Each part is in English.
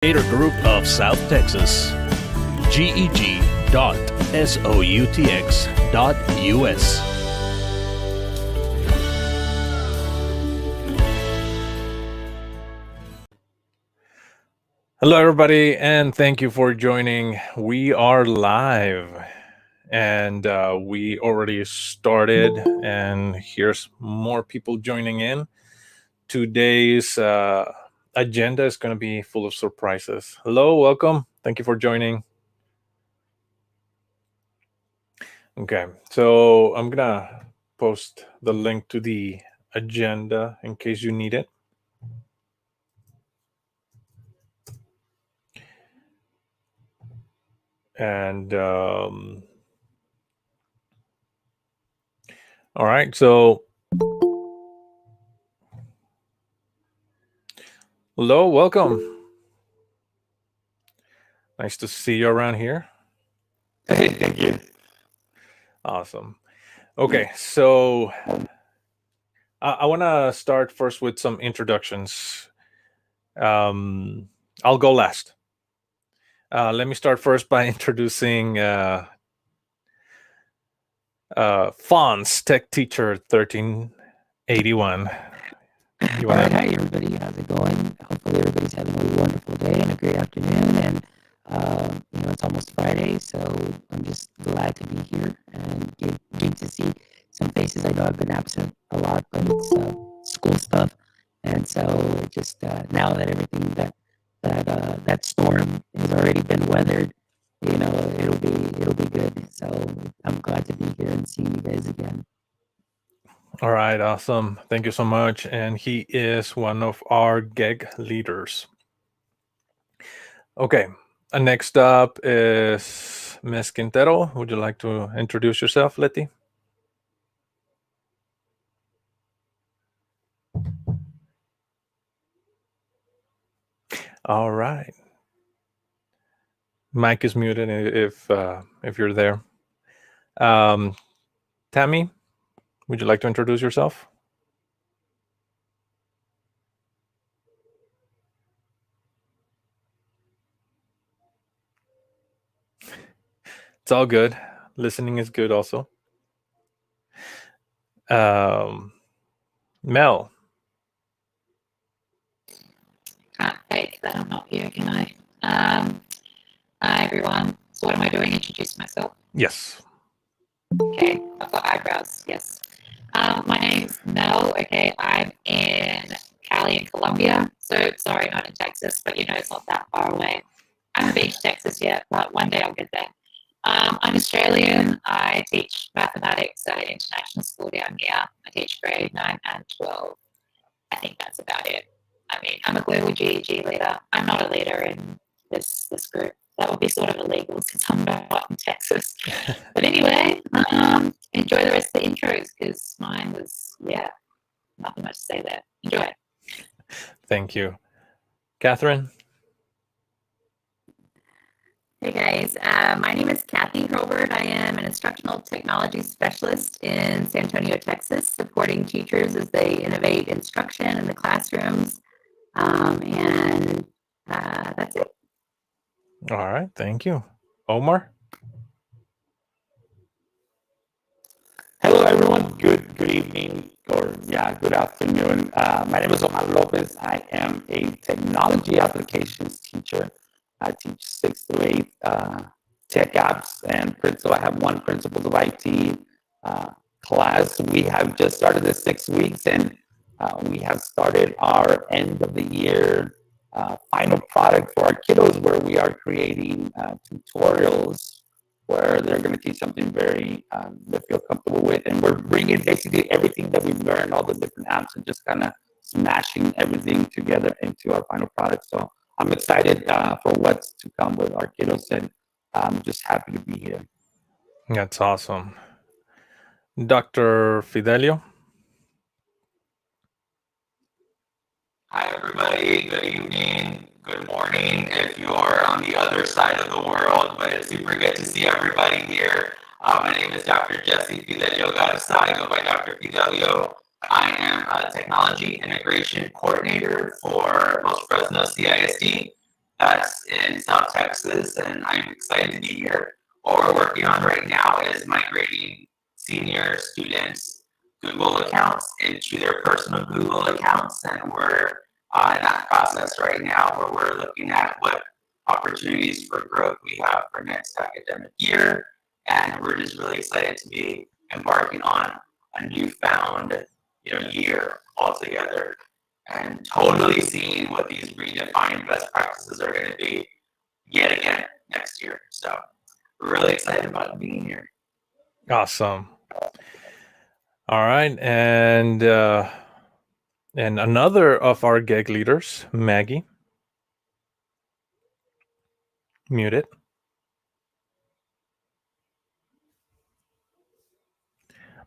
Creator Group of South Texas, GEG.SOUTX.US. Hello, everybody, and thank you for joining. We are live, and we already started, and here's more people joining in. Today's agenda is going to be full of surprises. Hello, welcome. Thank you for joining. Okay, so I'm gonna post the link to the agenda in case you need it. And all right, so hello, welcome. Nice to see you around here. Hey, thank you. Awesome. Okay, so I want to start first with some introductions. I'll go last. Let me start first by introducing Fonz, Tech Teacher 1381. All right, hi everybody. How's it going? Hopefully everybody's having a wonderful day and a great afternoon. And it's almost Friday, so I'm just glad to be here and get to see some faces. I know I've been absent a lot, but it's school stuff, and so just now that everything that storm has already been weathered, it'll be good. So I'm glad to be here and see you guys again. All right, awesome. Thank you so much. And he is one of our GEG leaders. Okay, next up is Ms. Quintero. Would you like to introduce yourself, Letty? All right. Mic is muted if you're there. Tammy, would you like to introduce yourself? It's all good. Listening is good also. Mel. Can't fake that I'm not here, can I? Hi everyone. So what am I doing? Introduce myself. Yes. Okay, I've got eyebrows. Yes. My name's Mel. Okay, I'm in Cali in Colombia. So sorry, not in Texas, but it's not that far away. I haven't been to Texas yet, but one day I'll get there. I'm Australian. I teach mathematics at an international school down here. I teach grade 9 and 12. I think that's about it. I mean, I'm a global GEG leader. I'm not a leader in this group. That would be sort of illegal since I'm not in Texas. But anyway, enjoy the rest of the intros because mine was, nothing much to say there. Enjoy. Thank you. Catherine? Hey guys, my name is Kathy Hurlbert. I am an instructional technology specialist in San Antonio, Texas, supporting teachers as they innovate instruction in the classrooms. And that's it. All right, thank you. Omar? Hello, everyone. Good evening, or good afternoon. My name is Omar Lopez. I am a technology applications teacher. I teach 6th to 8th tech apps and principal. I have one principles of IT class. We have just started the 6 weeks, and we have started our end of the year final product for our kiddos, where we are creating tutorials where they're going to teach something very they feel comfortable with, and we're bringing basically everything that we've learned, all the different apps, and just kind of smashing everything together into our final product. So I'm excited for what's to come with our kiddos, and I'm just happy to be here. That's awesome. Dr. Fidelio? Hi, everybody. Good evening. Good morning if you're on the other side of the world, but it's super good to see everybody here. My name is Dr. Jesse Fidelio Garza. I go by Dr. Fidelio. I am a technology integration coordinator for Los Fresno CISD. in South Texas, and I'm excited to be here. What we're working on right now is migrating senior students' Google accounts into their personal Google accounts, and we're in that process right now where we're looking at what opportunities for growth we have for next academic year, and we're just really excited to be embarking on a newfound year altogether, and totally seeing what these redefined best practices are going to be yet again next year. So we're really excited about being here. Awesome. All right, and another of our GEG leaders, Maggie. Mute it.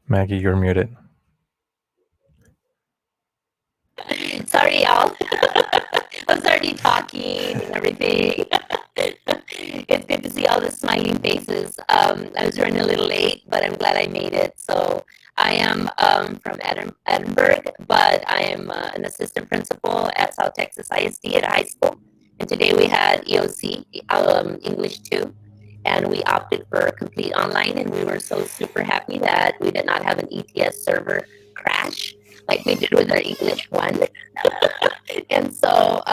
Maggie, you're muted. Sorry, y'all. I was already talking and everything. It's good to see all the smiling faces. I was running a little late, but I'm glad I made it. So I am from Edinburgh, but I am an assistant principal at South Texas ISD at a high school. And today we had EOC, English 2, and we opted for complete online, and we were so super happy that we did not have an ETS server crash like we did with our English 1. And so,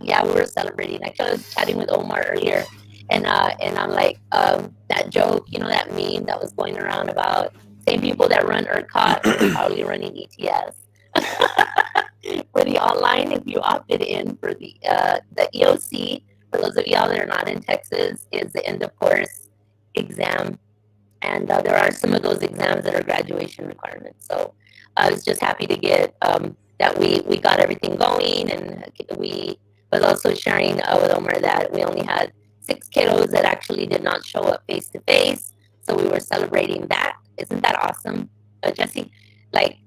yeah, we were celebrating. Actually, I was chatting with Omar earlier, and I'm like, that joke, that meme that was going around about same people that run ERCOT are probably running ETS. For the online, if you opted in for the EOC, for those of y'all that are not in Texas, is the end of course exam. And there are some of those exams that are graduation requirements. So I was just happy to get that we got everything going, and we was also sharing with Omar that we only had 6 kiddos that actually did not show up face to face. So we were celebrating that. Isn't that awesome, Jesse?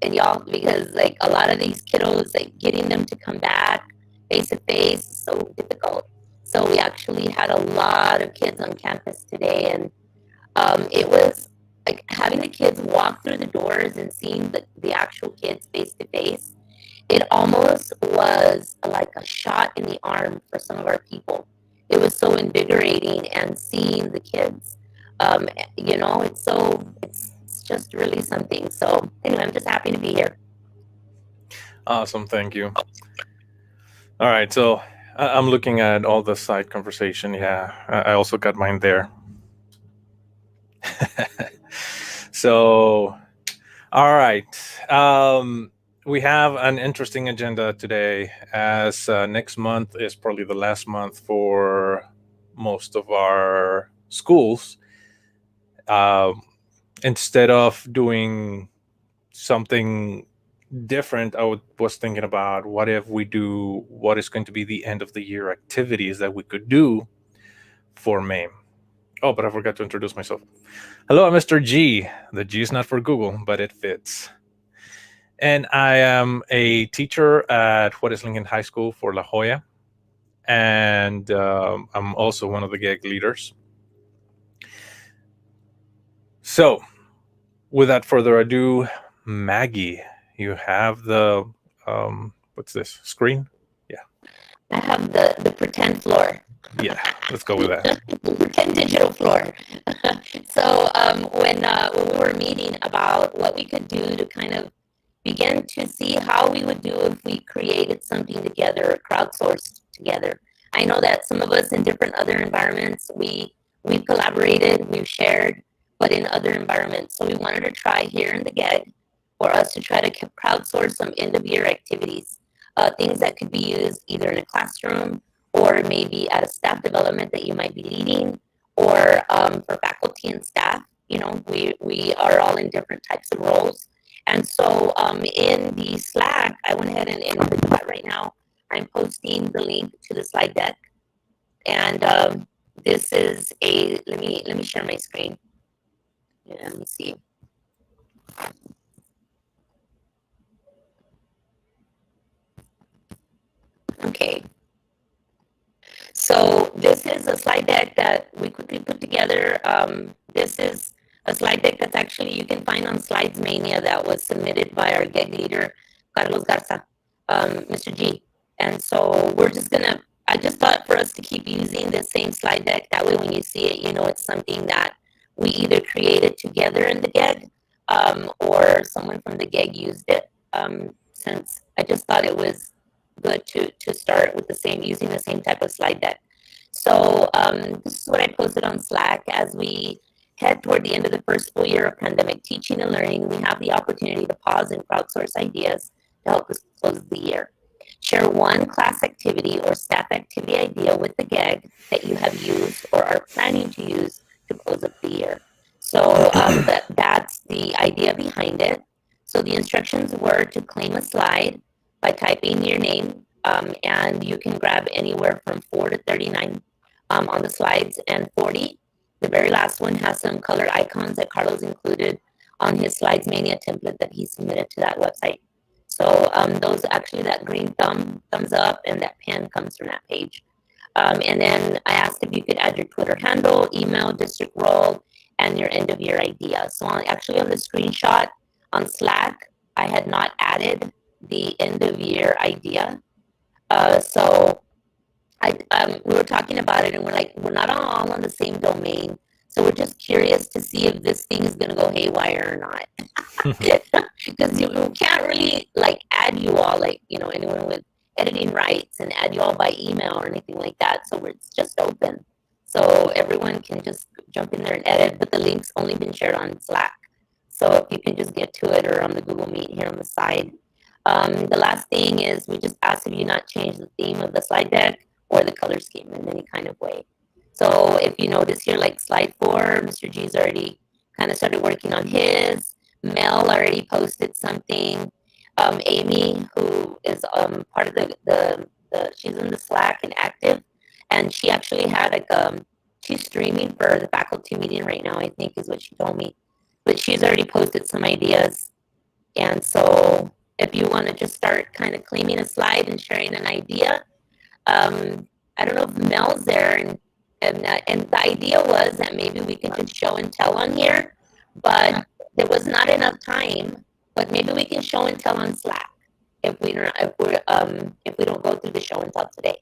And y'all, because a lot of these kiddos, getting them to come back face to face is so difficult. So we actually had a lot of kids on campus today, and it was like having the kids walk through the doors and seeing the actual kids face to face. It almost was like a shot in the arm for some of our people. It was so invigorating, and seeing the kids, it's just really something. So anyway, I'm just happy to be here. Awesome, thank you. All right, so I'm looking at all the side conversation. Yeah, I also got mine there. So, all right. We have an interesting agenda today, as next month is probably the last month for most of our schools. Instead of doing something different, I was thinking about what if we do what is going to be the end of the year activities that we could do for May. Oh, but I forgot to introduce myself. Hello, I'm Mr. G. The G is not for Google, but it fits. And I am a teacher at Juarez Lincoln High School for La Jolla. And I'm also one of the GEG leaders. So, without further ado, Maggie, you have the, what's this, screen? Yeah. I have the pretend floor. Yeah, let's go with that. The pretend digital floor. So when we were meeting about what we could do to kind of begin to see how we would do if we created something together, or crowdsourced together. I know that some of us in different other environments, we've collaborated, we've shared, but in other environments. So we wanted to try here in the GEG for us to try to crowdsource some end of year activities, things that could be used either in a classroom or maybe at a staff development that you might be leading, or for faculty and staff. We are all in different types of roles. And so in the Slack, I went ahead and in the chat right now, I'm posting the link to the slide deck. And this is let me share my screen. Yeah, let me see. Okay. So this is a slide deck that we quickly put together. This is a slide deck that's actually you can find on Slides Mania that was submitted by our GEG leader, Carlos Garza, Mr. G. And so we're just gonna I just thought for us to keep using the same slide deck. That way, when you see it, you know it's something that we either created together in the GEG, or someone from the GEG used it. Since I just thought it was good to start with the same, using the same type of slide deck. So this is what I posted on Slack. As we head toward the end of the first full year of pandemic teaching and learning, we have the opportunity to pause and crowdsource ideas to help us close the year. Share one class activity or staff activity idea with the GEG that you have used or are planning to use to close up the year. So that's the idea behind it. So the instructions were to claim a slide by typing your name, and you can grab anywhere from 4 to 39 on the slides, and 40. The very last one has some colored icons that Carlos included on his Slides Mania template that he submitted to that website. So those actually, that green thumbs up, and that pen comes from that page. And then I asked if you could add your Twitter handle, email, district role, and your end of year idea. So actually on the screenshot on Slack, I had not added the end of year idea. So we were talking about it, and we're like, we're not all on the same domain. So we're just curious to see if this thing is going to go haywire or not. Because you can't really like add you all, like, anyone with editing rights and add you all by email or anything like that. So it's just open. So everyone can just jump in there and edit, but the link's only been shared on Slack. So if you can just get to it, or on the Google Meet here on the side. The last thing is we just ask if you not change the theme of the slide deck or the color scheme in any kind of way. So if you notice here, like slide 4, Mr. G's already kind of started working on his. Mel already posted something. Amy, who is part of the she's in the Slack and active, and she actually had like she's streaming for the faculty meeting right now, I think is what she told me. But she's already posted some ideas, and so if you want to just start kind of claiming a slide and sharing an idea, I don't know if Mel's there, and the idea was that maybe we can just show and tell on here, but there was not enough time. But maybe we can show and tell on Slack if we don't go through the show and tell today.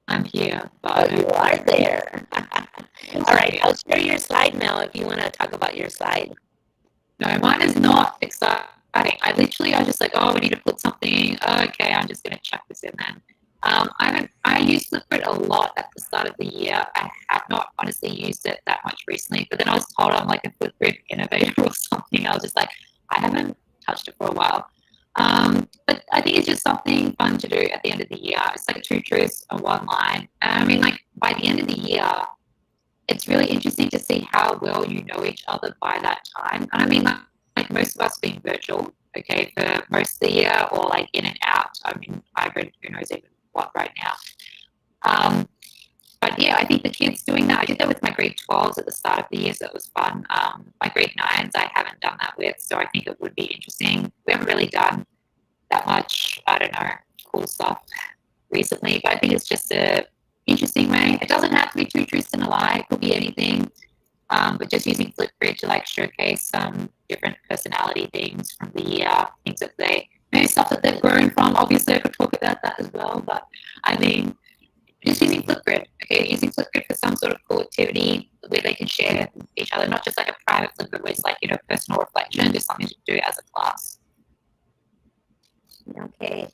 I'm here. Oh, you are there. All right, I'll share your slide, Mel, if you want to talk about your slide. No, mine is not exciting. I was just like, oh, we need to put something. Okay, I'm just going to chuck this in then. I used Flipgrid a lot at the start of the year. I have not honestly used it that much recently, but then I was told I'm like a Flipgrid innovator or something. I was just like, I haven't touched it for a while. But I think it's just something fun to do at the end of the year. It's like 2 truths and 1 lie. And I mean, like, by the end of the year, it's really interesting to see how well you know each other by that time. And I mean, like most of us being virtual, okay, for most of the year, or like in and out. I mean, hybrid, who knows even what right now. But yeah, I think the kids doing that, I did that with my grade 12s at the start of the year, so it was fun. My grade 9s, I haven't done that with, so I think it would be interesting. We haven't really done that much, I don't know, cool stuff recently, but I think it's just a interesting way. It doesn't have to be 2 truths and a lie. It could be anything, but just using Flipgrid to like showcase some different personality things from the year, things that maybe stuff that they've grown from. Obviously, I could talk about that as well, but I mean, just using Flipgrid, okay, using Flipgrid for some sort of cool activity where they can share with each other, not just like a private Flipgrid where it's like, personal reflection, just something to do as a class. Okay, I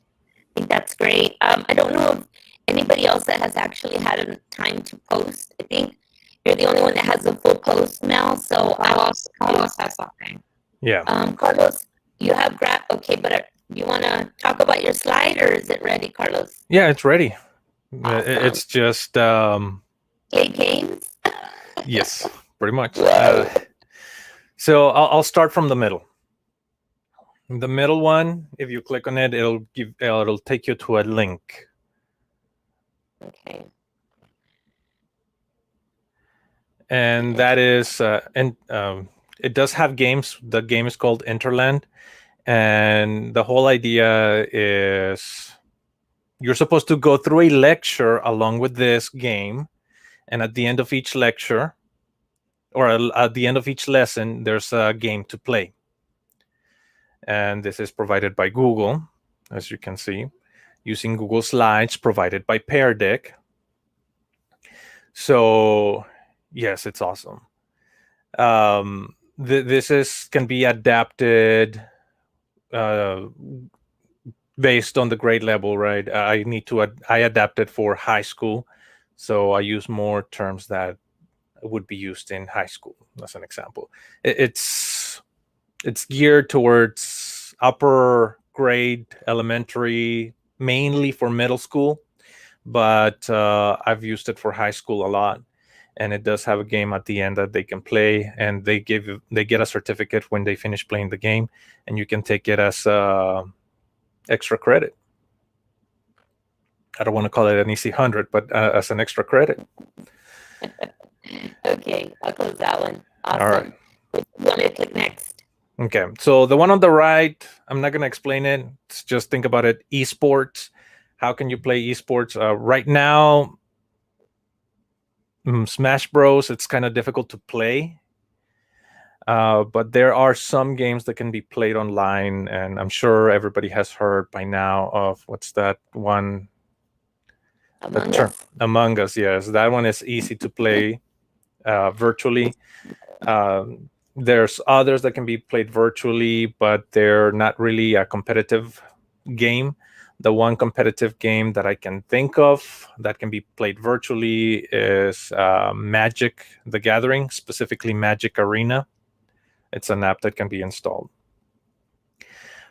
think that's great. I don't know if anybody else that has actually had time to post. I think you're the only one that has a full post, Mel. So Carlos has something. Yeah. Carlos, you have okay, but you want to talk about your slide, or is it ready, Carlos? Yeah, it's ready. Awesome. It's just Play games. yes, pretty much. So I'll start from the middle. The middle one, if you click on it, it'll take you to a link. Okay. And that is it does have games. The game is called Interland, and the whole idea is you're supposed to go through a lecture along with this game, and at the end of each lecture, or at the end of each lesson, there's a game to play. And this is provided by Google, as you can see. using Google Slides provided by Pear Deck. So yes, it's awesome. This can be adapted based on the grade level, right? I adapt it for high school, so I use more terms that would be used in high school, as an example. It's geared towards upper grade, elementary, mainly for middle school, but I've used it for high school a lot. And it does have a game at the end that they can play, and they get a certificate when they finish playing the game, and you can take it as extra credit. I don't want to call it an easy 100, but as an extra credit. Okay, I'll close that one. Awesome. All right. You want me to click next? Okay, so the one on the right, I'm not going to explain it. Just think about it. Esports. How can you play esports? Right now, Smash Bros, it's kind of difficult to play. But there are some games that can be played online, and I'm sure everybody has heard by now of what's that one? Among Us, yes. That one is easy to play virtually. There's others that can be played virtually, but they're not really a competitive game. The one competitive game that I can think of that can be played virtually is Magic the Gathering, specifically Magic Arena. It's an app that can be installed.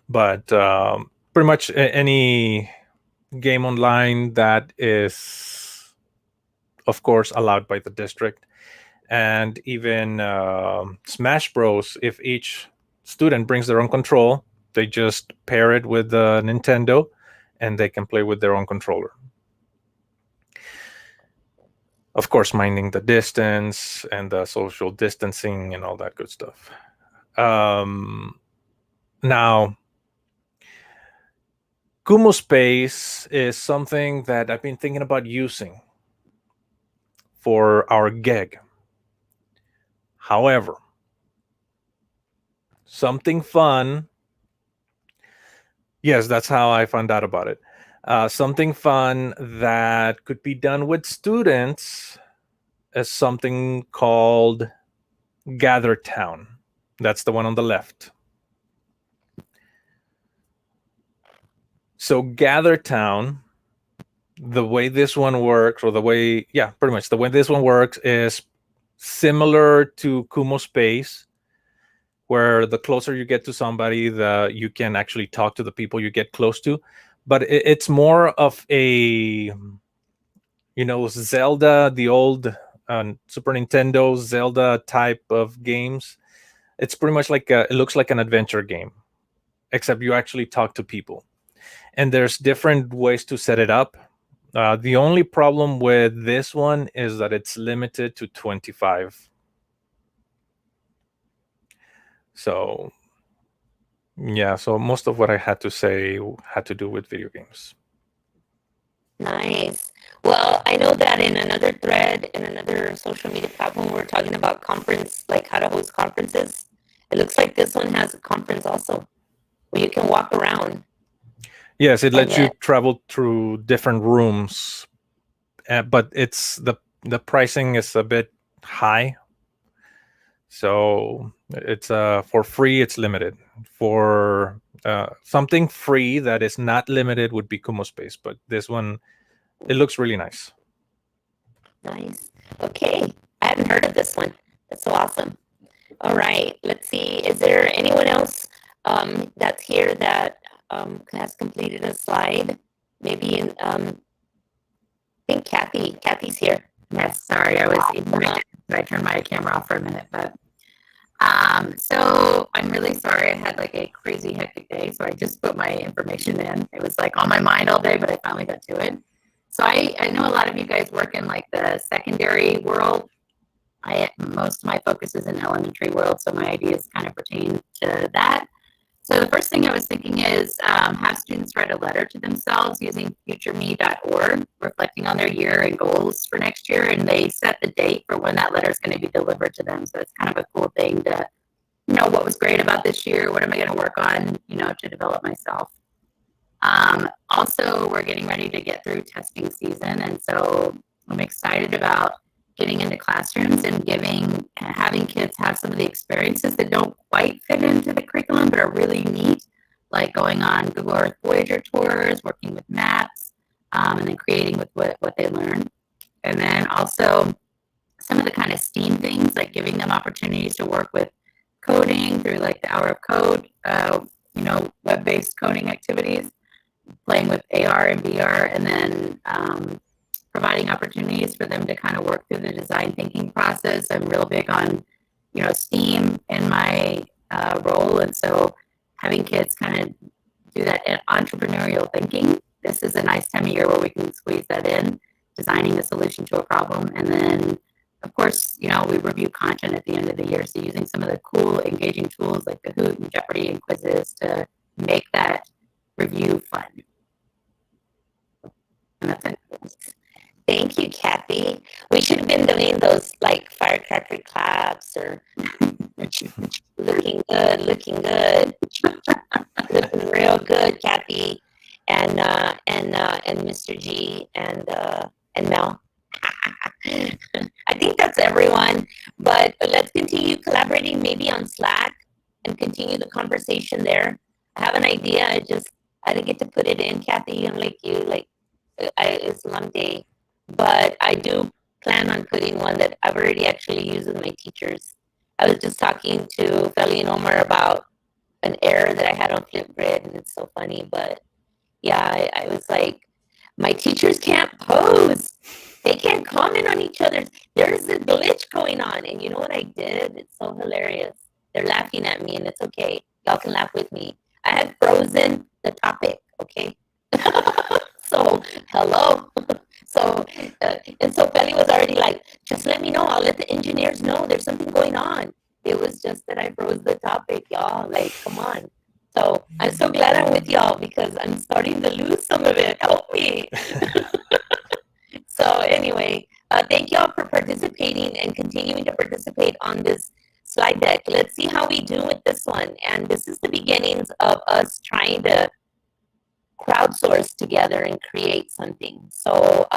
But pretty much any game online that is, of course, allowed by the district. And even Smash Bros, if each student brings their own control, they just pair it with the Nintendo and they can play with their own controller. Of course, minding the distance and the social distancing and all that good stuff. Now, Kumo Space is something that I've been thinking about using for our GEG. However, something fun. Yes, that's how I found out about it. Something fun that could be done with students is something called Gather Town. That's the one on the left. So Gather Town, the way this one works, or the way this one works is similar to Kumo Space, where the closer you get to somebody, you can actually talk to the people you get close to. But it's more of a, Zelda, the old Super Nintendo Zelda type of games. It's pretty much like it looks like an adventure game, except you actually talk to people. And there's different ways to set it up. The only problem with this one is that it's limited to 25. So, yeah, so most of what I had to say had to do with video games. Nice. Well, I know that in another thread, in another social media platform, we're talking about conference, like how to host conferences. It looks like this one has a conference also, where you can walk around. Yes, it lets you travel through different rooms, but it's the pricing is a bit high. So it's for free, it's limited. For something free that is not limited would be Kumo Space, but this one, it looks really nice. Nice. Okay, I haven't heard of this one. That's so awesome. All right, let's see. Is there anyone else that's here that has completed a slide? Maybe I think Kathy's here. Yes, sorry, I turned my camera off for a minute, but so I'm really sorry. I had like a crazy hectic day, so I just put my information in. It was like on my mind all day, but I finally got to it. So I know a lot of you guys work in like the secondary world. Most of my focus is in elementary world, so my ideas kind of pertain to that. So the first thing I was thinking is have students write a letter to themselves using futureme.org, reflecting on their year and goals for next year, and they set the date for when that letter is going to be delivered to them. So it's kind of a cool thing to know what was great about this year, what am I going to work on, to develop myself. Also, we're getting ready to get through testing season, and so I'm excited about getting into classrooms and having kids have some of the experiences that don't quite fit into the curriculum but are really neat, like going on Google Earth Voyager tours, working with maps, and then creating with what they learn. And then also some of the kind of STEAM things, like giving them opportunities to work with coding through like the Hour of Code, web-based coding activities, playing with AR and VR, and then providing opportunities for them to kind of work through the design thinking process. I'm real big on, STEAM in my role, and so having kids kind of do that entrepreneurial thinking. This is a nice time of year where we can squeeze that in, designing a solution to a problem, and then of course, we review content at the end of the year, so using some of the cool, engaging tools like Kahoot and Jeopardy and quizzes to make that review fun. And that's it. Thank you, Kathy. We should have been doing those like firecracker claps or looking good, looking real good, Kathy, and Mr. G and Mel. I think that's everyone, but let's continue collaborating maybe on Slack and continue the conversation there. I have an idea. I didn't get to put it in, Kathy, unlike you. It's a long day, but I do plan on putting one that I've already actually used with my teachers. I was just talking to Feli and Omar about an error that I had on Flipgrid, and it's so funny, but yeah, I was like, my teachers can't pose. They can't comment on each other's. There's a glitch going on. And you know what I did? It's so hilarious. They're laughing at me, and it's okay. Y'all can laugh with me. I had frozen the topic, okay? So, hello. So Feli was already like, just let me know. I'll let the engineers know there's something going on. It was just that I froze the topic, y'all. Like, come on. So I'm so glad I'm with y'all because I'm starting to lose some of it. Help me. So anyway, thank y'all for participating and continuing to participate on this slide deck. Let's see how we do with this one. And this is the beginnings of us trying to crowdsource together and create something. So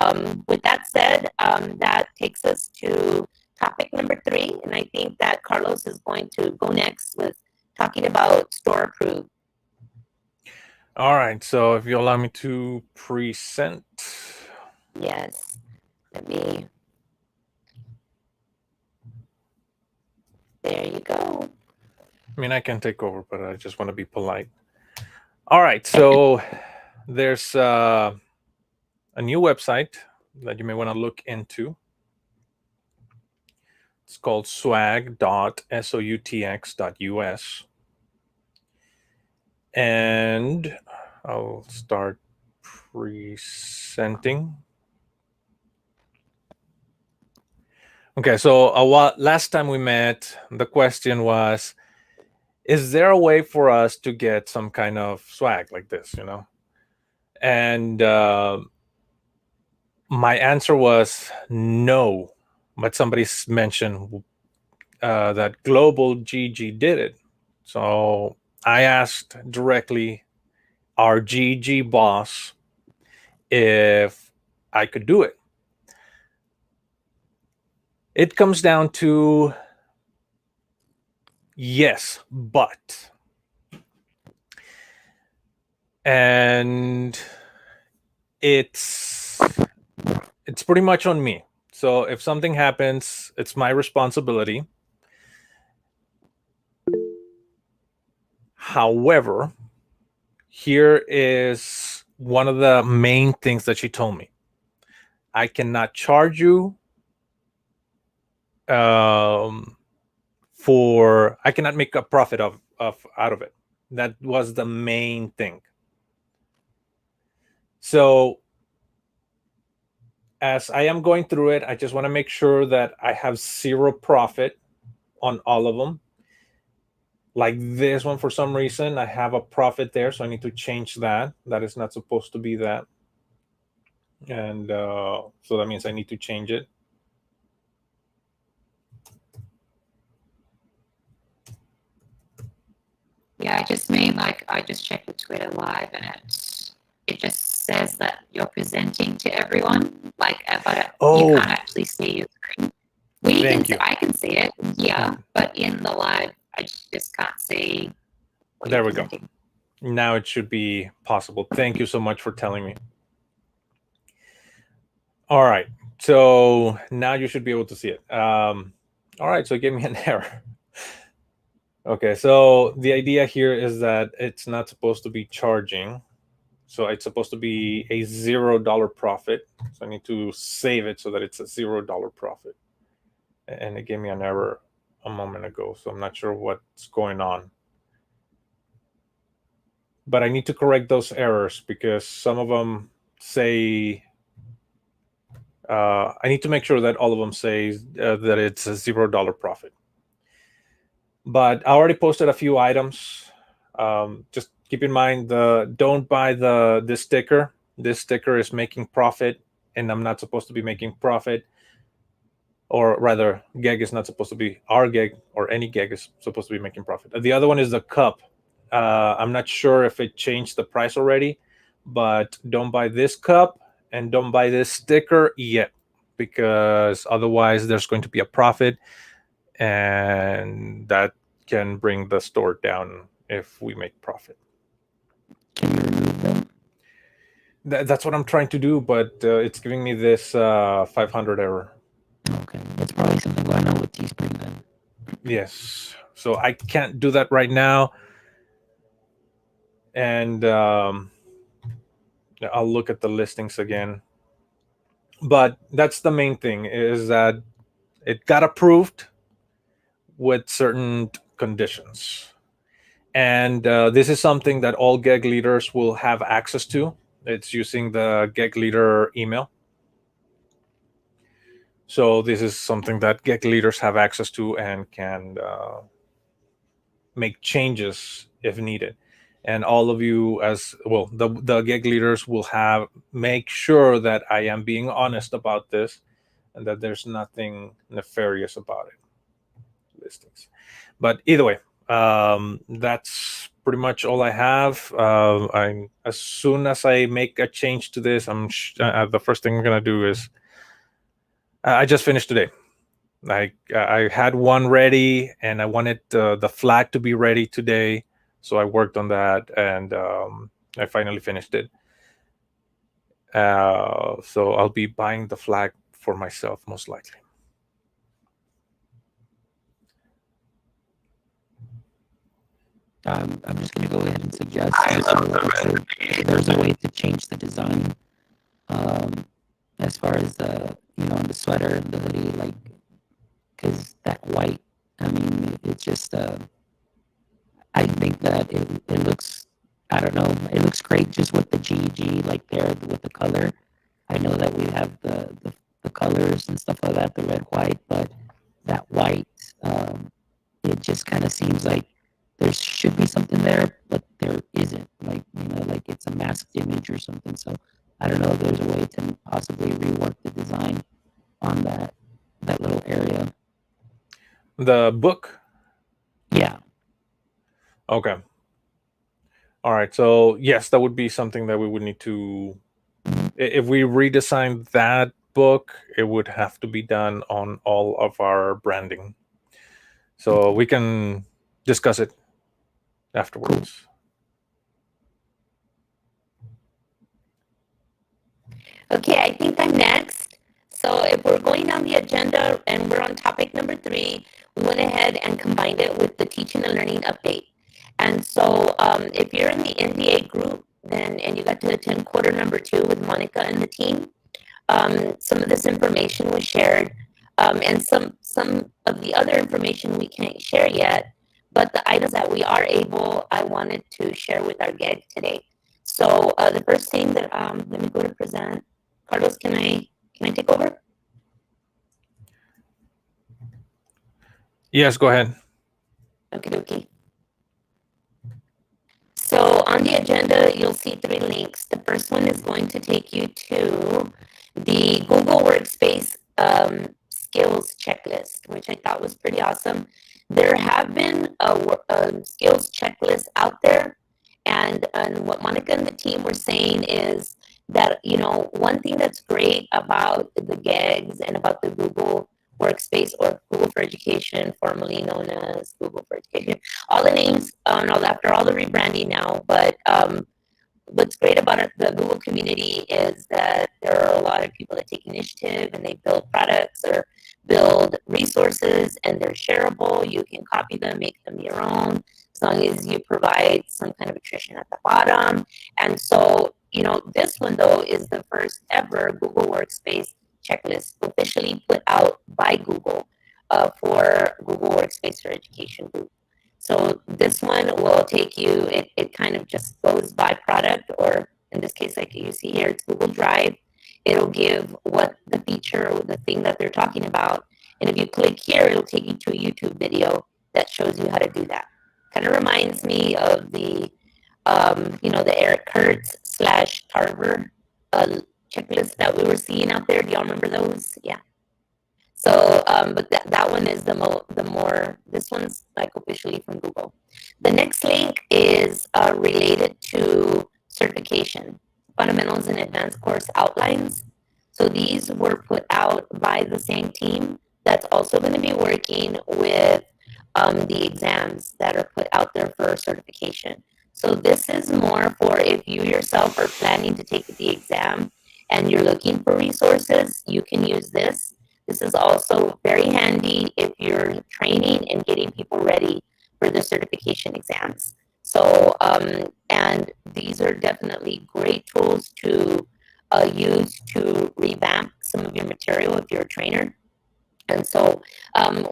with that said, that takes us to topic number 3. And I think that Carlos is going to go next with talking about store approved. All right. So if you allow me to present. Yes. There you go. I mean, I can take over, but I just want to be polite. All right. So there's a new website that you may want to look into. It's called swag.soutx.us. And I'll start presenting. Okay, so last time we met, the question was, is there a way for us to get some kind of swag like this, And my answer was no, but somebody mentioned that Global GG did it. So I asked directly our GG boss if I could do it. It comes down to yes, but. And it's pretty much on me. So if something happens, it's my responsibility. However, here is one of the main things that she told me. I cannot charge you I cannot make a profit out of it. That was the main thing. So as I am going through it, I just want to make sure that I have zero profit on all of them. Like this one, for some reason, I have a profit there, so I need to change that. That is not supposed to be that. And so that means I need to change it. Yeah, I just checked the Twitter live and it just says that you're presenting to everyone. Like, but you Oh, can't actually see your screen. Well, you can. thank you. I can see it. Yeah, but in the live, I just can't see what There you're we go. presenting. Now it should be possible. Thank you so much for telling me. All right. So now you should be able to see it. All right. So it gave me an error. Okay. So the idea here is that it's not supposed to be charging. So it's supposed to be a $0 profit. So I need to save it so that it's a $0 profit. And it gave me an error a moment ago. So I'm not sure what's going on. But I need to correct those errors because some of them say I need to make sure that all of them say that it's a $0 profit. But I already posted a few items. Just keep in mind the don't buy this sticker. This sticker is making profit, and I'm not supposed to be making profit. Or rather, GEG is not supposed to be our GEG or any GEG is supposed to be making profit. The other one is the cup. I'm not sure if it changed the price already, but don't buy this cup and don't buy this sticker yet because otherwise there's going to be a profit and that can bring the store down if we make profit. Can you remove them? That's what I'm trying to do, but it's giving me this 500 error. Okay, that's probably something going on with Teespring then. Yes. So I can't do that right now. And I'll look at the listings again. But that's the main thing is that it got approved with certain conditions. And this is something that all GEG leaders will have access to. It's using the GEG leader email. So this is something that GEG leaders have access to and can make changes if needed. And all of you, as well, the GEG leaders will have make sure that I am being honest about this and that there's nothing nefarious about it. Listings, but either way, that's pretty much all I have. I'm as soon as I make a change to this, the first thing I'm gonna do is I just finished today. I had one ready, and I wanted the flag to be ready today, so I worked on that, and I finally finished it. So I'll be buying the flag for myself most likely. I'm just going to go ahead and suggest I love the red if there's a way to change the design as far as the the sweater and the hoodie, like because that white, I mean, it just I think that it looks, I don't know, it looks great just with the GEG like paired with the color. I know that we have the colors and stuff like that, the red, white, but that white, it just kind of seems like there should be something there, but there isn't. Like, like it's a masked image or something. So I don't know if there's a way to possibly rework the design on that little area. The book. Yeah. Okay. All right. So yes, that would be something that we would need to. If we redesign that book, it would have to be done on all of our branding. So we can discuss it afterwards. Okay, I think I'm next. So if we're going down the agenda and we're on topic number 3, we went ahead and combined it with the teaching and learning update. And so if you're in the NDA group, then and you got to attend quarter number 2 with Monica and the team, some of this information was shared, and some of the other information we can't share yet. But the items that we are able, I wanted to share with our GEG today. So the first thing that let me go to present. Carlos, can I take over? Yes, go ahead. Okay. So on the agenda, you'll see 3 links. The first one is going to take you to the Google Workspace skills checklist, which I thought was pretty awesome. There have been a skills checklist out there, And what Monica and the team were saying is that, one thing that's great about the GEGs and about the Google Workspace, or Google for Education, formerly known as Google for Education, all the names, after all the rebranding now, but what's great about the Google community is that there are a lot of people that take initiative and they build products or build resources, and they're shareable. You can copy them, make them your own, as long as you provide some kind of attrition at the bottom. And so, this one though is the first ever Google Workspace checklist officially put out by Google for Google Workspace for Education Group. So this one will take you, it kind of just goes by product, or in this case, like you see here, it's Google Drive. It'll give what the feature or the thing that they're talking about. And if you click here, it'll take you to a YouTube video that shows you how to do that. Kind of reminds me of the, the Eric Kurtz / Tarver checklist that we were seeing out there. Do y'all remember those? Yeah. So, but that one is the more, this one's like officially from Google. The next link is related to certification, fundamentals and advanced course outlines. So these were put out by the same team that's also going to be working with the exams that are put out there for certification. So this is more for if you yourself are planning to take the exam and you're looking for resources, you can use this. This is also very handy if you're training and getting people ready for the certification exams. So, and these are definitely great tools to use to revamp some of your material if you're a trainer. And so,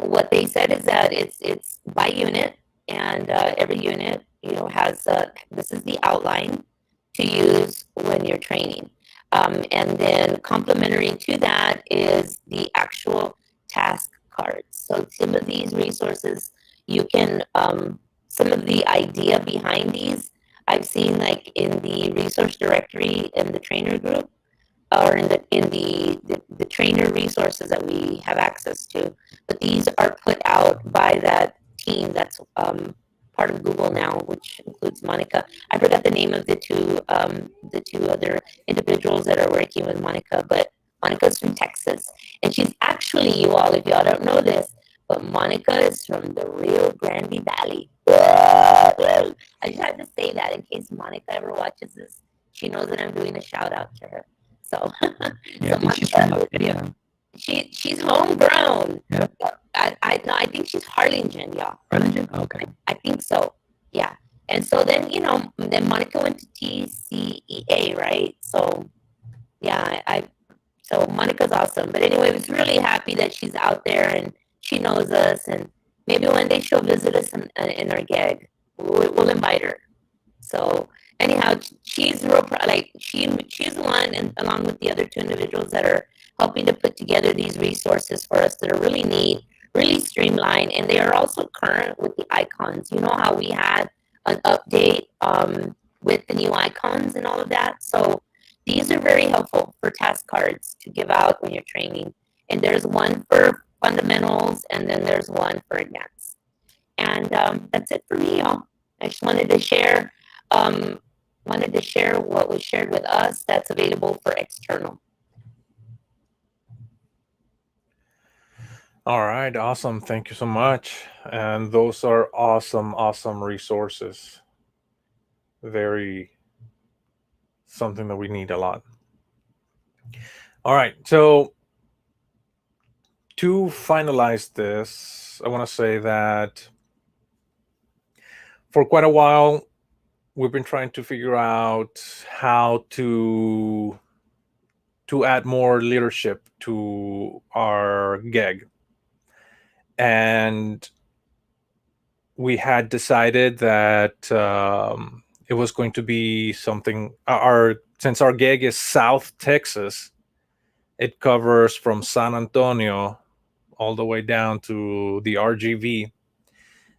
what they said is that it's by unit, and every unit, has this is the outline to use when you're training. And then complementary to that is the actual task cards. So some of these resources, you can, some of the idea behind these, I've seen like in the resource directory in the trainer group, or in the trainer resources that we have access to. But these are put out by that team that's part of Google now, which includes Monica. I forgot the name of the two other individuals that are working with Monica, but Monica's from Texas, and she's actually, you all, if y'all don't know this, but Monica is from the Rio Grande Valley. I just had to say that in case Monica ever watches this. She knows that I'm doing a shout out to her. So, yeah, so she's from up there. She's homegrown. Yeah. I think she's Harlingen, y'all. Harlingen? Okay. I think so. Yeah. And so then, then Monica went to TCEA, right? So, yeah, so Monica's awesome. But anyway, I was really happy that she's out there and she knows us. And maybe one day she'll visit us in our GEG. We'll invite her. So anyhow, she's real she's the one, and along with the other two individuals that are helping to put together these resources for us that are really neat, really streamlined, and they are also current with the icons. You know how we had an update with the new icons and all of that? So these are very helpful for task cards to give out when you're training. And there's one for fundamentals, and then there's one for advanced. And that's it for me, y'all. I just wanted to share what was shared with us that's available for external. All right, awesome. Thank you so much. And those are awesome resources. Very something that we need a lot. All right, so to finalize this, I want to say that for quite a while, we've been trying to figure out how to add more leadership to our GEG. And we had decided that it was going to be something, since our GEG is South Texas, it covers from San Antonio all the way down to the RGV,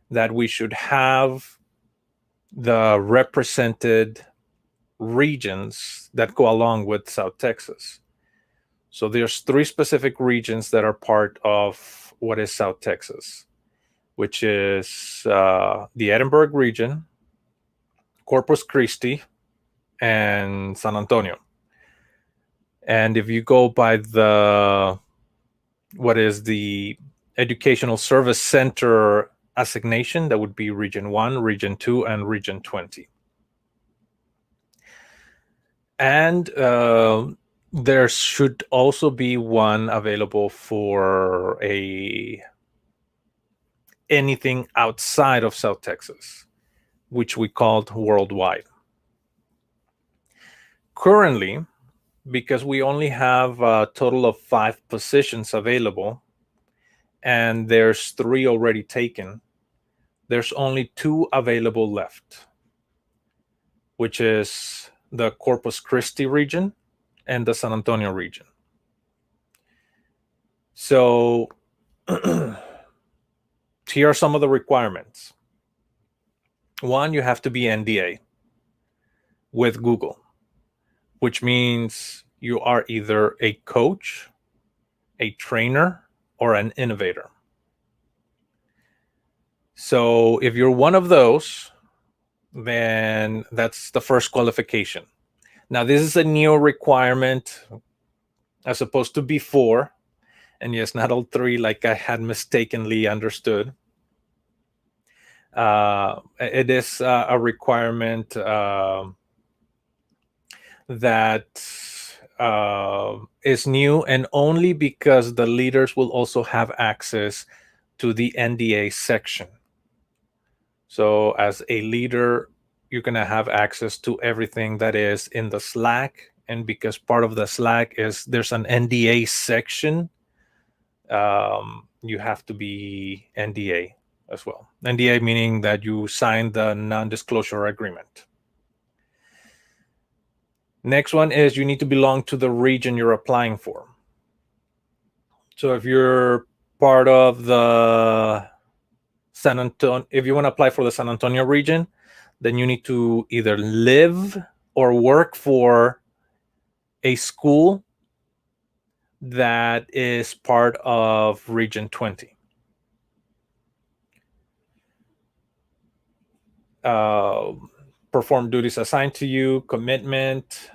that we should have the represented regions that go along with South Texas. So there's 3 specific regions that are part of what is South Texas, which is the Edinburgh region, Corpus Christi, and San Antonio. And if you go by what is the Educational Service Center assignation, that would be Region 1, Region 2, and Region 20. And there should also be one available for anything outside of South Texas, which we called worldwide. Currently, because we only have a total of 5 positions available, and there's 3 already taken, there's only 2 available left, which is the Corpus Christi region and the San Antonio region. So here are some of the requirements. One, you have to be NDA with Google, which means you are either a coach, a trainer, or an innovator. So if you're one of those, then that's the first qualification. Now, this is a new requirement as opposed to before. And yes, not all 3 like I had mistakenly understood. It is a requirement that is new, and only because the leaders will also have access to the NDA section. So as a leader, you're going to have access to everything that is in the Slack. And because part of the Slack is there's an NDA section, you have to be NDA as well. NDA meaning that you signed the non-disclosure agreement. Next one is you need to belong to the region you're applying for. So if you're part of the San Antonio, if you want to apply for the San Antonio region, then you need to either live or work for a school that is part of Region 20. Perform duties assigned to you, commitment.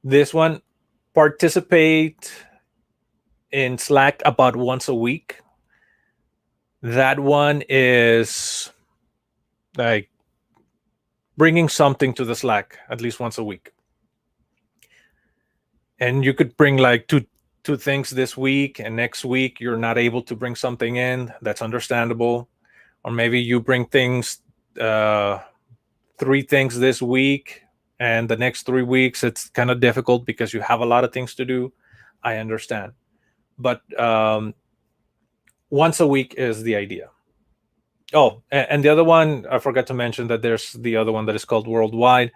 This one, participate in Slack about once a week. That one is like bringing something to the Slack at least once a week. And you could bring like two things this week, and next week you're not able to bring something in. That's understandable. Or maybe you bring things, 3 things this week, and the next 3 weeks it's kind of difficult because you have a lot of things to do. I understand. But once a week is the idea. Oh, and the other one, I forgot to mention that there's the other one that is called worldwide.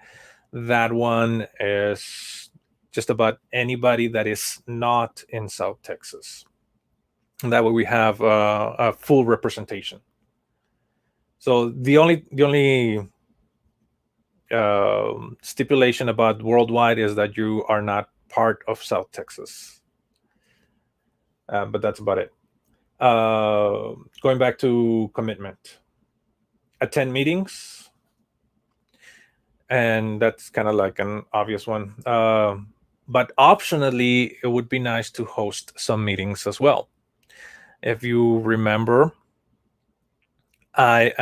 That one is just about anybody that is not in South Texas. And that way we have a full representation. So the only stipulation about worldwide is that you are not part of South Texas. But that's about it. Going back to commitment. Attend meetings. And that's kind of like an obvious one. But optionally, it would be nice to host some meetings as well. If you remember, I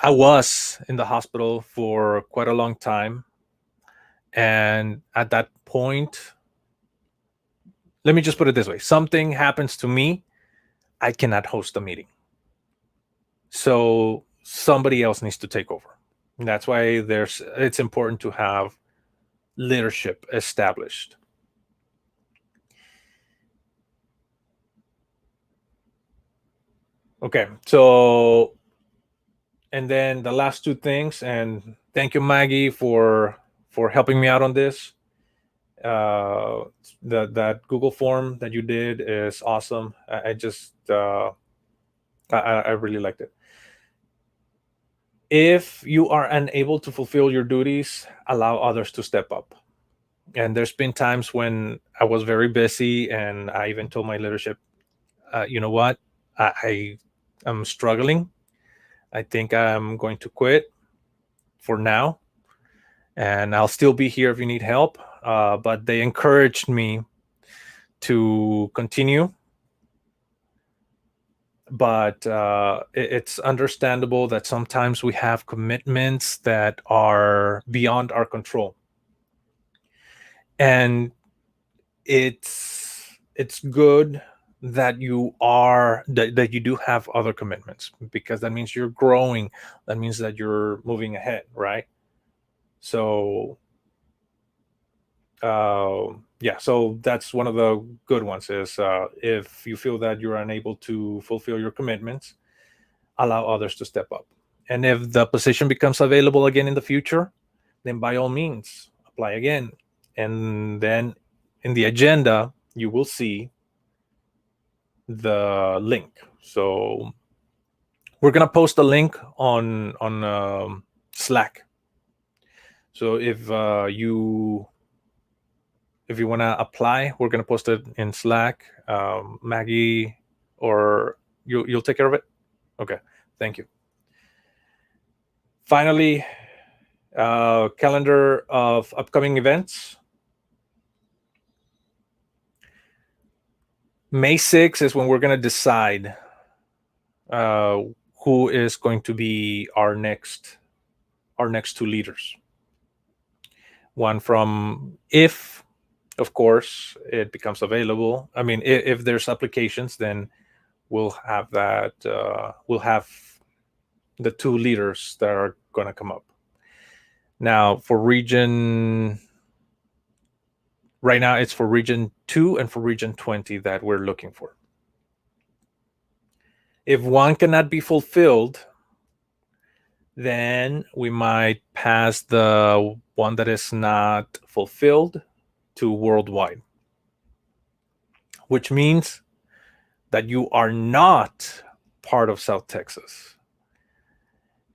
was in the hospital for quite a long time. And at that point, let me just put it this way. Something happens to me, I cannot host a meeting. So somebody else needs to take over. And that's why it's important to have leadership established. Okay, so, and then the last 2 things, and thank you, Maggie, for helping me out on this. That Google form that you did is awesome. I really liked it. If you are unable to fulfill your duties, allow others to step up. And there's been times when I was very busy, and I even told my leadership, you know what, I I'm struggling. I think I'm going to quit for now, and I'll still be here if you need help. But they encouraged me to continue. But it's understandable that sometimes we have commitments that are beyond our control, and it's good that that you do have other commitments, because that means you're growing, that means that you're moving ahead, right? So yeah, so that's one of the good ones is if you feel that you're unable to fulfill your commitments, allow others to step up. And if the position becomes available again in the future, then by all means apply again. And then in the agenda you will see the link. So we're gonna post a link on Slack. So if you want to apply, we're gonna post it in Slack. Maggie, or you'll take care of it. Okay, thank you. Finally, calendar of upcoming events. May 6th is when we're gonna decide who is going to be our next two leaders. One from, if of course it becomes available. I mean, if there's applications, then we'll have that. We'll have the two leaders that are going to come up. Now, for region, right now it's for region 2 and for region 20 that we're looking for. If one cannot be fulfilled, then we might pass the one that is not fulfilled to worldwide, which means that you are not part of South Texas.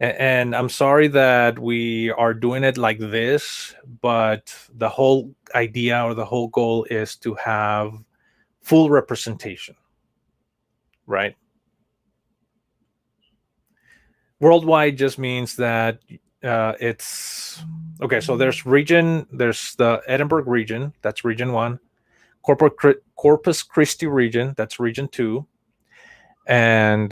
And I'm sorry that we are doing it like this, but the whole idea or the whole goal is to have full representation, right? Worldwide just means that it's okay. So there's the Edinburgh region, that's region 1, Corpus Christi region, that's region 2, and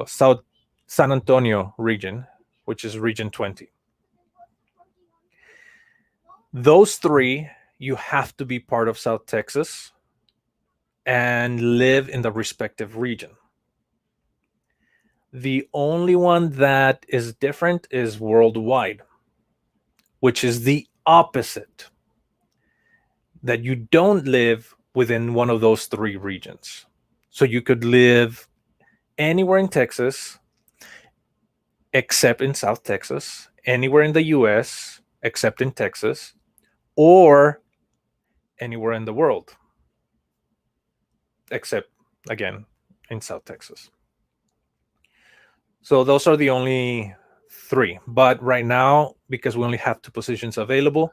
South San Antonio region, which is region 20. Those 3, you have to be part of South Texas and live in the respective region. The only one that is different is worldwide, which is the opposite, that you don't live within one of those 3 regions. So you could live anywhere in Texas except in South Texas, anywhere in the US except in Texas, or anywhere in the world except, again, in South Texas. So those are the only 3. But right now, because we only have 2 positions available,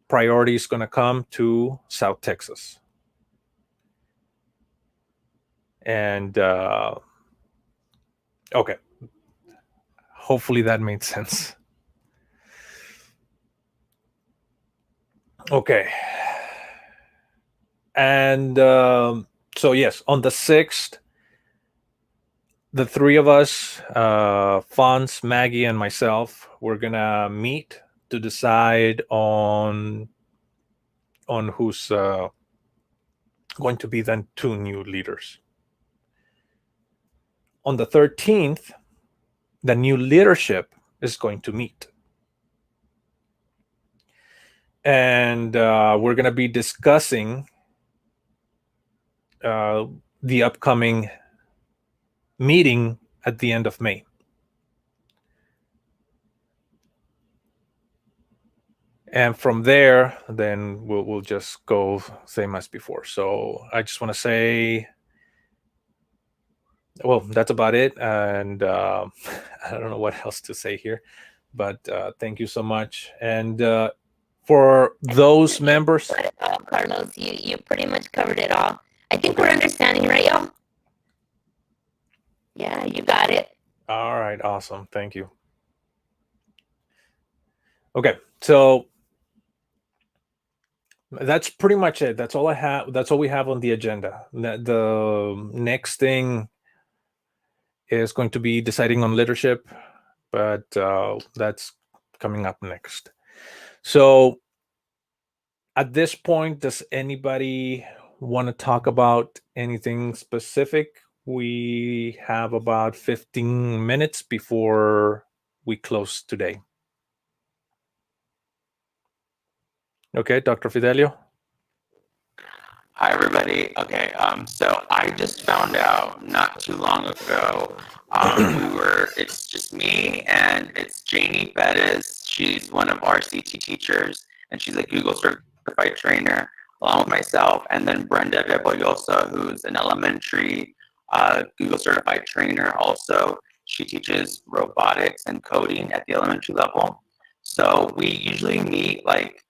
priority is going to come to South Texas. And okay, hopefully that made sense. Okay. And so yes, on the 6th, the 3 of us, Fonz, Maggie, and myself, we're gonna meet to decide on who's going to be then 2 new leaders. On the 13th, the new leadership is going to meet. And we're going to be discussing the upcoming meeting at the end of May. And from there, then we'll just go same as before. So I just want to say, well, that's about it. And I don't know what else to say here, but thank you so much. And for those members, Carlos, you pretty much covered it all. I think we're understanding, right, y'all? Yeah, you got it. All right, awesome. Thank you. Okay, so that's pretty much it. That's all I have. That's all we have on the agenda. The next thing is going to be deciding on leadership, but that's coming up next. So at this point, does anybody want to talk about anything specific? We have about 15 minutes before we close today. Okay, Dr. Fidelio. Hi, everybody. Okay, so I just found out not too long ago. It's just me and it's Janie Bettis. She's one of our CT teachers and she's a Google certified trainer, along with myself, and then Brenda Bebollosa, who's an elementary Google certified trainer. Also, she teaches robotics and coding at the elementary level. So we usually meet like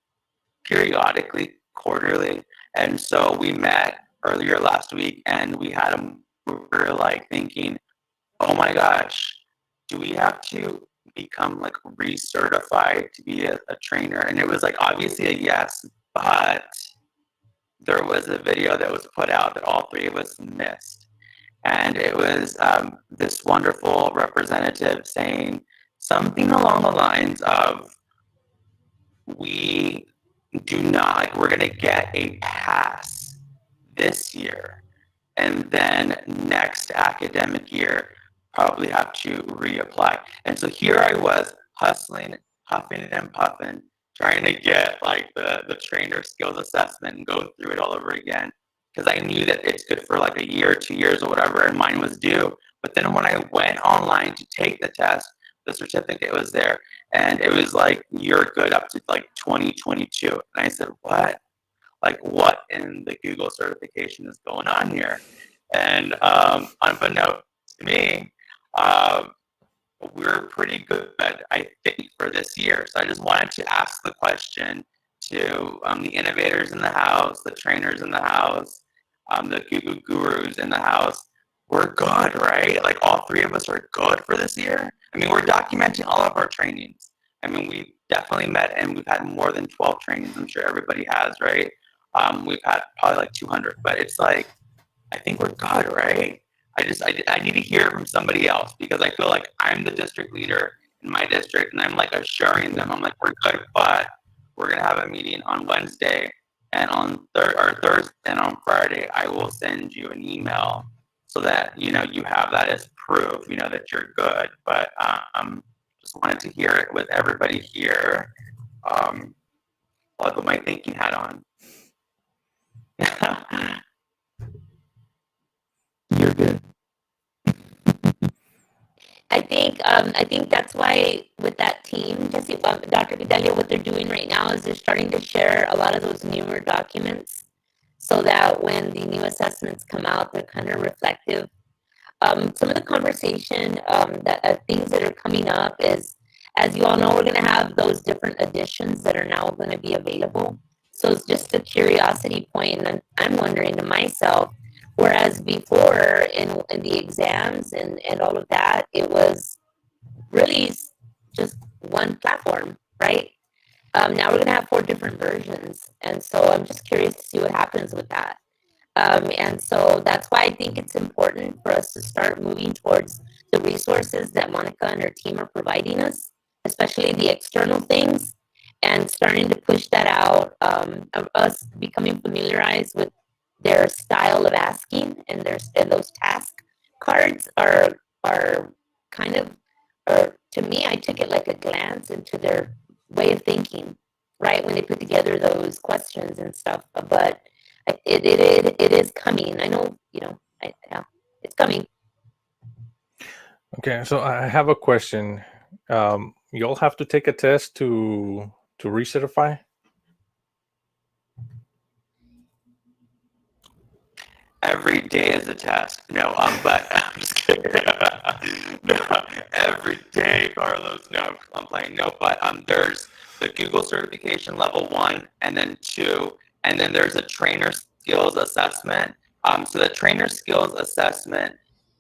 periodically, quarterly. And so we met earlier last week and we were like thinking, oh my gosh, do we have to become like recertified to be a trainer? And it was like obviously a yes, but there was a video that was put out that all three of us missed. And it was this wonderful representative saying something along the lines of, we do not, like, we're going to get a pass this year. And then next academic year, probably have to reapply. And so here I was hustling, huffing and puffing, trying to get like the trainer skills assessment and go through it all over again. Because I knew that it's good for like a year, 2 years or whatever, and mine was due. But then when I went online to take the test, the certificate was there. And it was like, you're good up to like 2022. And I said, what? Like, what in the Google certification is going on here? And unbeknownst to me, we're pretty good, I think, for this year. So I just wanted to ask the question to the innovators in the house, the trainers in the house, the Google gurus in the house. We're good, right? Like all three of us are good for this year. I mean, we're documenting all of our trainings. I mean, we definitely met and we've had more than 12 trainings. I'm sure everybody has, right? We've had probably like 200, but it's like, I think we're good, right? I need to hear from somebody else because I feel like I'm the district leader in my district and I'm like assuring them, I'm like, we're good, but we're going to have a meeting on Wednesday and on Thursday and on Friday, I will send you an email so that, you know, you have that as proof, you know, that you're good. But just wanted to hear it with everybody here. I'll put my thinking hat on. You're good. I think that's why with that team, Jesse, Dr. Vidalia, what they're doing right now is they're starting to share a lot of those newer documents so that when the new assessments come out, they're kind of reflective. Some of the conversation that things that are coming up is, as you all know, we're going to have those different editions that are now going to be available. So it's just a curiosity point, and I'm wondering to myself, whereas before in the exams and all of that, it was really just one platform, right? Now we're going to have 4 different versions, and so I'm just curious to see what happens with that. And so that's why I think it's important for us to start moving towards the resources that Monica and her team are providing us, especially the external things, and starting to push that out, of us becoming familiarized with their style of asking, and those task cards are kind of, or to me, I took it like a glance into their way of thinking, right, when they put together those questions and stuff. But it is coming. I know, you know, yeah, it's coming. Okay, so I have a question. You'll have to take a test to recertify. Every day is a test. No, but I'm just kidding. No, every day, Carlos. No, I'm playing. No, but there's the Google certification level 1 and then 2, and then there's a trainer skills assessment. So the trainer skills assessment,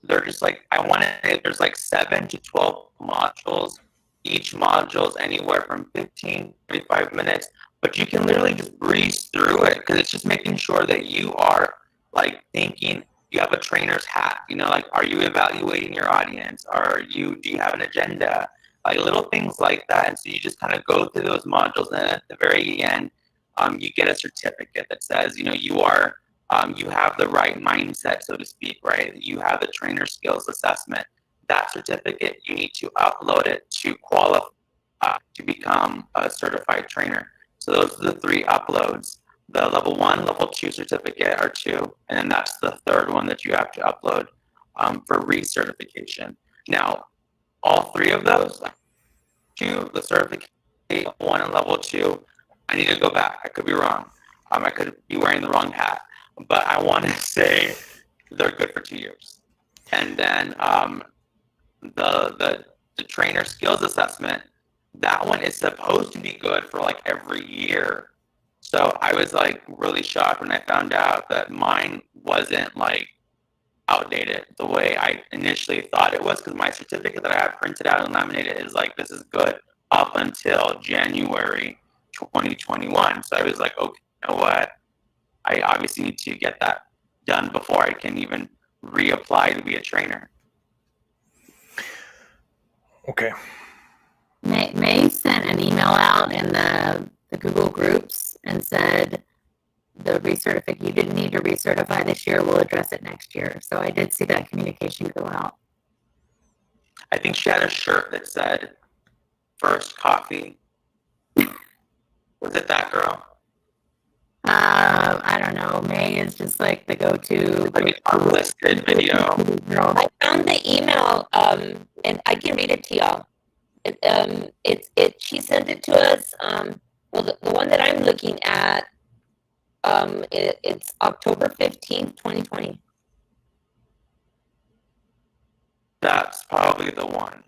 they're just like, I want it. There's like 7 to 12 modules. Each module is anywhere from 15, 35 minutes, but you can literally just breeze through it because it's just making sure that you are like thinking. You have a trainer's hat, you know, like, are you evaluating your audience? Do you have an agenda? Like little things like that. And so you just kind of go through those modules, and at the very end, you get a certificate that says, you know, you have the right mindset, so to speak, right? You have the trainer skills assessment. That certificate, you need to upload it to qualify to become a certified trainer. So those are the 3 uploads. The level 1, level 2 certificate are 2, and then that's the 3rd one that you have to upload for recertification. Now, all 3 of those, the certificate, level 1 and level 2, I need to go back. I could be wrong. I could be wearing the wrong hat, but I want to say they're good for 2 years. And then the trainer skills assessment, that one is supposed to be good for like every year. So I was like really shocked when I found out that mine wasn't like outdated the way I initially thought it was, because my certificate that I have printed out and laminated is like, this is good up until January 2021. So I was like, okay, you know what? I obviously need to get that done before I can even reapply to be a trainer. Okay. May sent an email out in the Google groups and said you didn't need to recertify this year. We'll address it next year. So I did see that communication go out. I think she had a shirt that said "First Coffee." Was it that girl? I don't know. May is just like the go-to. I mean, unlisted video. I found the email, and I can read it to y'all. She sent it to us. Well, the one that I'm looking at, it's October 15th, 2020. That's probably the one.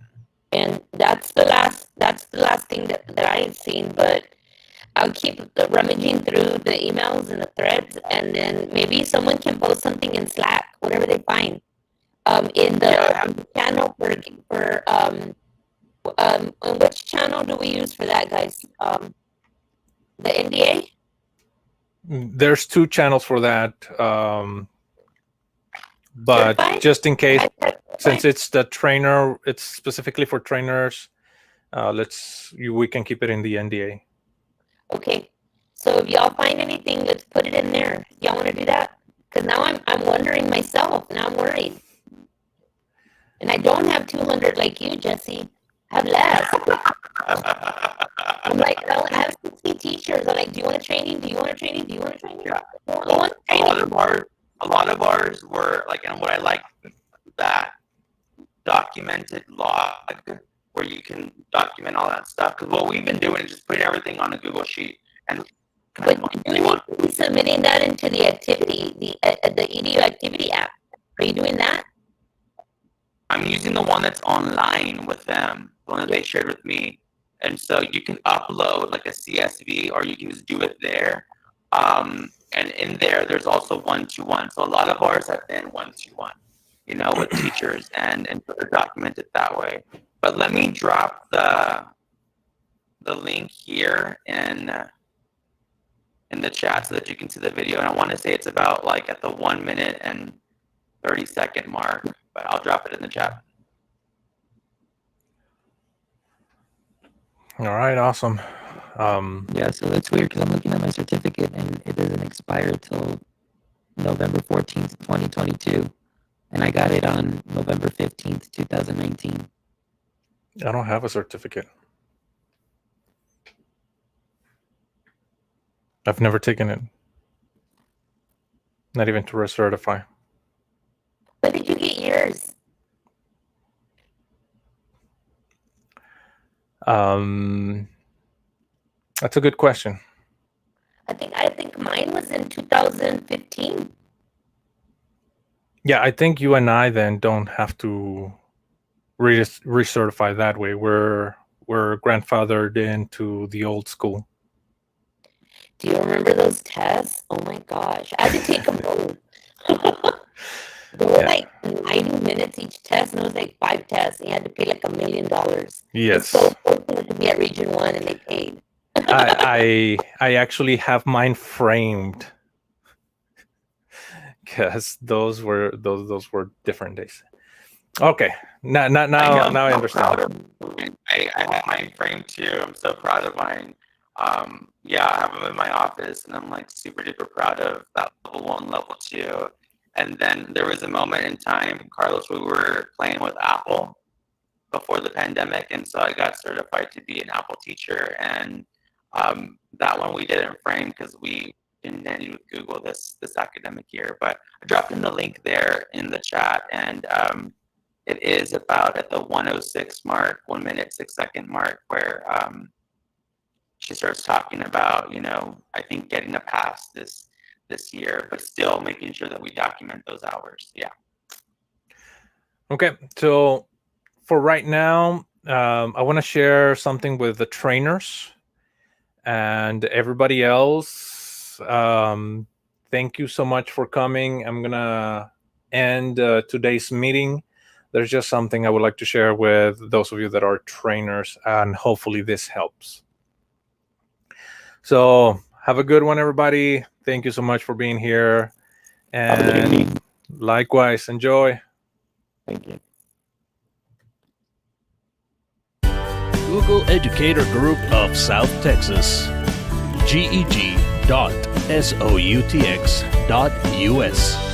And that's the last thing that I've seen, but I'll keep rummaging through the emails and the threads, and then maybe someone can post something in Slack, whatever they find. In the channel for and which channel do we use for that, guys? The NDA? There's 2 channels for that. But Certified? just in case, since it's the trainer, it's specifically for trainers, we can keep it in the NDA. Okay. So if y'all find anything, let's put it in there. Y'all want to do that? Because now I'm wondering myself. Now I'm worried. And I don't have 200 like you, Jesse. I have less. I'm like, I have 60 teachers. I'm like, do you want a training? Do you want a training? Do you want a training? Yeah. I want a training. A lot of ours were like, and what I like, that documented log where you can document all that stuff. Because what we've been doing is just putting everything on a Google sheet. And But you need to be submitting that into the activity, the EDU activity app. Are you doing that? I'm using the one that's online with them, the one that they shared with me. And so you can upload like a CSV, or you can just do it there. And in there's also 1-to-1. So a lot of ours have been 1-to-1, you know, with teachers, and sort of documented that way. But let me drop the link here in the chat so that you can see the video. And I want to say it's about like at the 1 minute and 30-second mark, but I'll drop it in the chat. All right, awesome. Yeah, so that's weird because I'm looking at my certificate and it doesn't expire till November 14th, 2022. And I got it on November 15th, 2019. I don't have a certificate. I've never taken it. Not even to recertify. When did you get yours? That's a good question. I think mine was in 2015. Yeah, I think you and I then don't have to recertify that way. We're grandfathered into the old school. Do you remember those tests? Oh my gosh, I had to take them both. They were like 90 minutes each test, and it was like 5 tests, and you had to pay like $1 million. It's Yes. so fortunate to be at Region 1, and they paid. I actually have mine framed because those were different days. Okay, now I understand. I have mine framed too. I'm so proud of mine. Yeah, I have them in my office, and I'm like super duper proud of that level 1, level 2. And then there was a moment in time, Carlos, we were playing with Apple before the pandemic, and so I got certified to be an Apple teacher. And that one we didn't frame because we didn't end with Google this academic year. But I dropped in the link there in the chat, and it is about at the 1:06 mark, 1 minute 6 second mark, where she starts talking about, I think getting a pass this year, but still making sure that we document those hours. Yeah. Okay, so for right now, I want to share something with the trainers and everybody else. Thank you so much for coming. I'm gonna end today's meeting. There's just something I would like to share with those of you that are trainers, and hopefully this helps. So have a good one, everybody. Thank you so much for being here. And likewise, enjoy. Thank you. Google Educator Group of South Texas. GEG.SOUTX.US.